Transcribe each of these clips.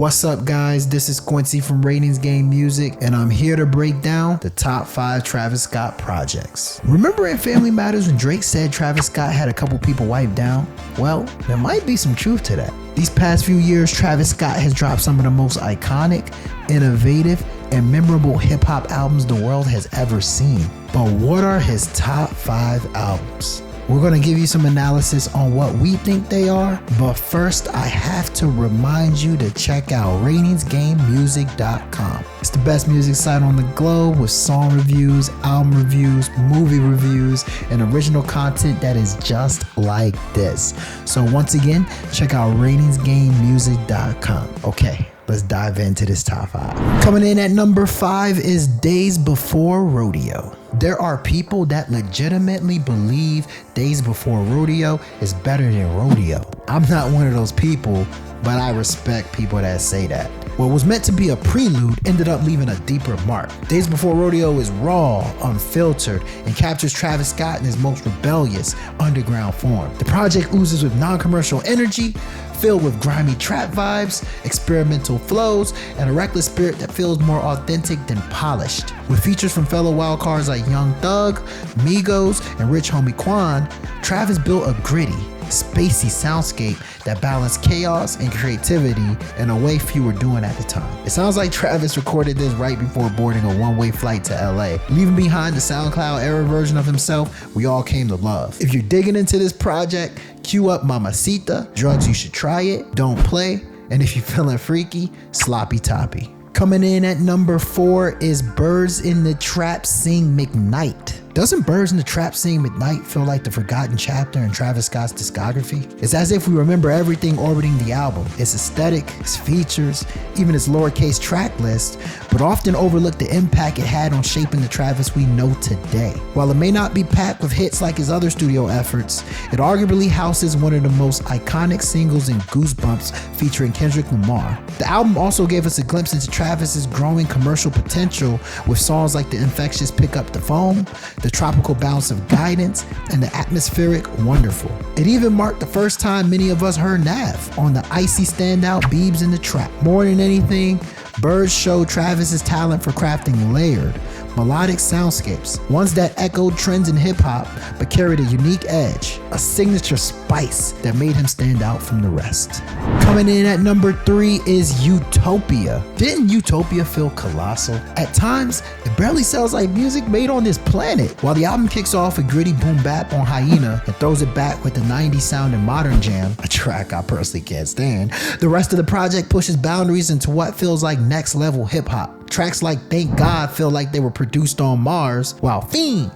What's up, guys? This is Quincy from Ratings Game Music, and I'm here to break down the top 5 Travis Scott projects. Remember in Family Matters when Drake said Travis Scott had a couple people wiped down? Well, there might be some truth to that. These past few years, Travis Scott has dropped some of the most iconic, innovative, and memorable hip-hop albums the world has ever seen. But what are his top 5 albums? We're going to give you some analysis on what we think they are, but first I have to remind you to check out ratingsgamemusic.com. It's the best music site on the globe with song reviews, album reviews, movie reviews, and original content that is just like this. So once again, check out ratingsgamemusic.com. Okay, let's dive into this top 5. Coming in at number 5 is Days Before Rodeo. There are people that legitimately believe Days Before Rodeo is better than Rodeo. I'm not one of those people, but I respect people that say that. What was meant to be a prelude ended up leaving a deeper mark. Days Before Rodeo is raw, unfiltered, and captures Travis Scott in his most rebellious, underground form. The project oozes with non-commercial energy, filled with grimy trap vibes, experimental flows, and a reckless spirit that feels more authentic than polished. With features from fellow wildcards like Young Thug, Migos, and Rich Homie Quan, Travis built a gritty, spacey soundscape that balanced chaos and creativity in a way few were doing at the time. It sounds like Travis recorded this right before boarding a one-way flight to LA, leaving behind the SoundCloud era version of himself we all came to love. If you're digging into this project, cue up Mamacita, Drugs You Should Try It, Don't Play, and if you're feeling freaky, Sloppy Toppy. Coming in at number 4 is Birds in the Trap Sing mcknight. Doesn't Birds in the Trap Sing mcknight feel like the forgotten chapter in Travis Scott's discography? It's as if we remember everything orbiting the album, its aesthetic, its features, even its lowercase track list, but often overlook the impact it had on shaping the Travis we know today. While it may not be packed with hits like his other studio efforts, it arguably houses one of the most iconic singles in Goosebumps featuring Kendrick Lamar. The album also gave us a glimpse into Travis's growing commercial potential with songs like the infectious Pick Up the Phone, the tropical bounce of Guidance, and the atmospheric Wonderful. It even marked the first time many of us heard Nav on the icy standout Beebs in the Trap. More than anything, Birds showed Travis's talent for crafting layered, melodic soundscapes, ones that echoed trends in hip-hop but carried a unique edge, a signature spice that made him stand out from the rest. Coming in at number 3 is Utopia. Didn't Utopia feel colossal? At times, it barely sounds like music made on this planet. While the album kicks off a gritty boom bap on Hyena and throws it back with the 90s sound and Modern Jam, a track I personally can't stand, the rest of the project pushes boundaries into what feels like next level hip-hop. Tracks like Thank God feel like they were produced on Mars, while Fiend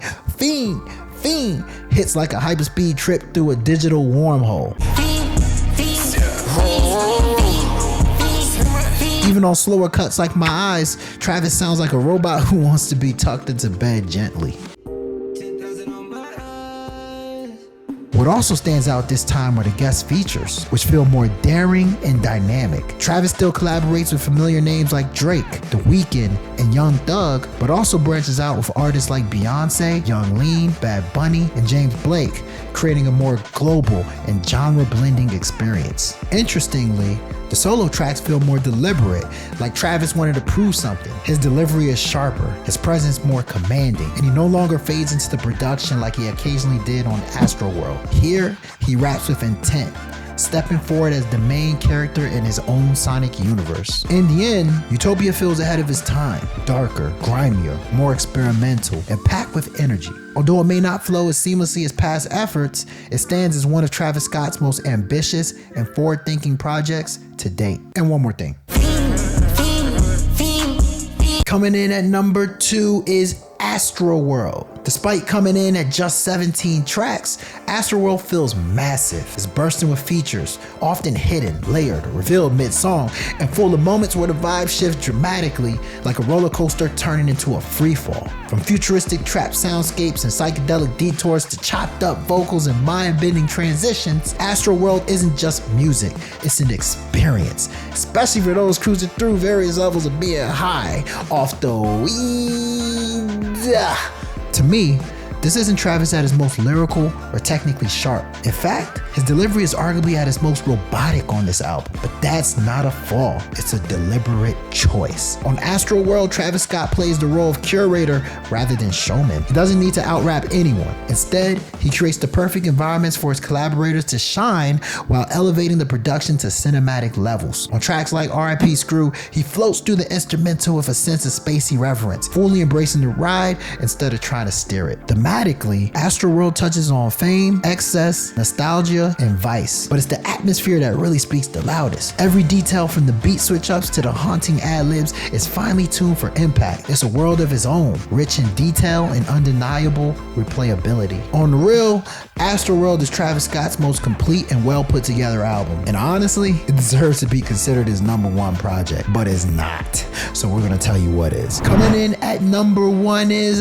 hits like a hyperspeed trip through a digital wormhole. Even on slower cuts like My Eyes, Travis sounds like a robot who wants to be tucked into bed gently. What also stands out this time are the guest features, which feel more daring and dynamic. Travis still collaborates with familiar names like Drake, The Weeknd, and Young Thug, but also branches out with artists like Beyonce, Young Lean, Bad Bunny, and James Blake, creating a more global and genre-blending experience. Interestingly, the solo tracks feel more deliberate, like Travis wanted to prove something. His delivery is sharper, his presence more commanding, and he no longer fades into the production like he occasionally did on Astroworld. Here, he raps with intent, stepping forward as the main character in his own sonic universe. In the end, Utopia feels ahead of his time, darker, grimier, more experimental, and packed with energy. Although it may not flow as seamlessly as past efforts, it stands as one of Travis Scott's most ambitious and forward-thinking projects to date. And one more thing. Coming in at number 2 is Astroworld. Despite coming in at just 17 tracks, Astroworld feels massive. It's bursting with features, often hidden, layered, revealed mid-song, and full of moments where the vibe shifts dramatically, like a roller coaster turning into a freefall. From futuristic trap soundscapes and psychedelic detours to chopped up vocals and mind-bending transitions, Astroworld isn't just music, it's an experience, especially for those cruising through various levels of being high off the weed. To me, This isn't Travis at his most lyrical or technically sharp. In fact, his delivery is arguably at its most robotic on this album, but that's not a flaw. It's a deliberate choice. On Astroworld, Travis Scott plays the role of curator rather than showman. He doesn't need to out-rap anyone. Instead, he creates the perfect environments for his collaborators to shine while elevating the production to cinematic levels. On tracks like R.I.P. Screw, he floats through the instrumental with a sense of spacey reverence, fully embracing the ride instead of trying to steer it. Thematically, Astroworld touches on fame, excess, nostalgia, and vice, but it's the atmosphere that really speaks the loudest. Every detail from the beat switch-ups to the haunting ad-libs is finely tuned for impact. It's a world of its own, rich in detail and undeniable replayability. On the real, Astroworld is Travis Scott's most complete and well put together album, and honestly, it deserves to be considered his #1 project, but it's not. So we're gonna tell you what is. Coming in at #1 is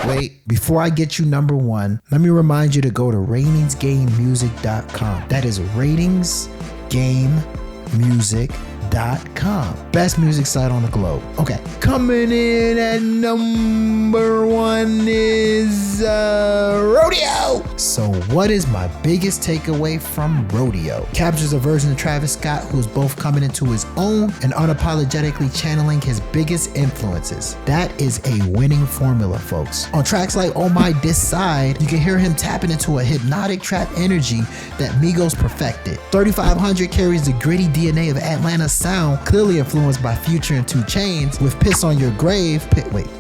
wait. Before I get you #1, let me remind you to go to ratingsgamemusic.com. That is ratingsgamemusic.com. Best music site on the globe. Okay, coming in at #1 is Rodeo. So what is my biggest takeaway from Rodeo? Captures a version of Travis Scott who is both coming into his own and unapologetically channeling his biggest influences. That is a winning formula, folks. On tracks like Oh My This Side, you can hear him tapping into a hypnotic trap energy that Migos perfected. 3500 carries the gritty DNA of Atlanta sound, clearly influenced by Future and 2 Chainz. With Piss on Your Grave,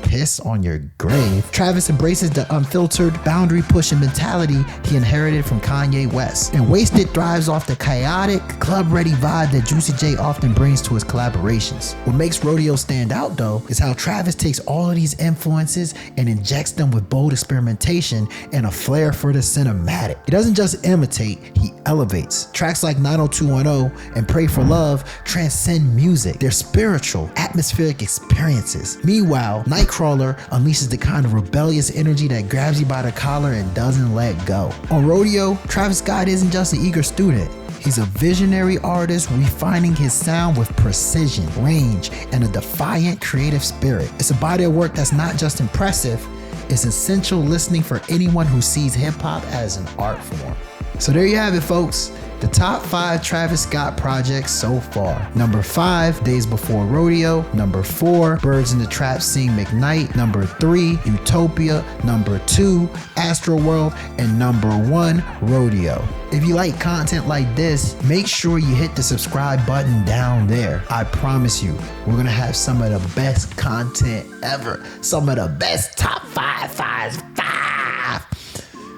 Piss on Your Grave, Travis embraces the unfiltered, boundary-pushing mentality he inherited from Kanye West. And Wasted thrives off the chaotic, club-ready vibe that Juicy J often brings to his collaborations. What makes Rodeo stand out, though, is how Travis takes all of these influences and injects them with bold experimentation and a flair for the cinematic. He doesn't just imitate, he elevates. Tracks like 90210 and Pray for Love transcend music. They're spiritual, atmospheric experiences. Meanwhile, Nightcrawler unleashes the kind of rebellious energy that grabs you by the collar and doesn't let go. On Rodeo, Travis Scott isn't just an eager student. He's a visionary artist refining his sound with precision, range, and a defiant creative spirit. It's a body of work that's not just impressive, it's essential listening for anyone who sees hip-hop as an art form. So there you have it, folks. The top 5 Travis Scott projects so far. #5, Days Before Rodeo. #4, Birds in the Trap Sing mcknight. #3, Utopia. #2, Astroworld. And #1, Rodeo. If you like content like this, make sure you hit the subscribe button down there. I promise you, we're gonna have some of the best content ever. Some of the best top 5.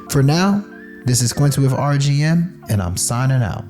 For now, this is Quincy with RGM, and I'm signing out.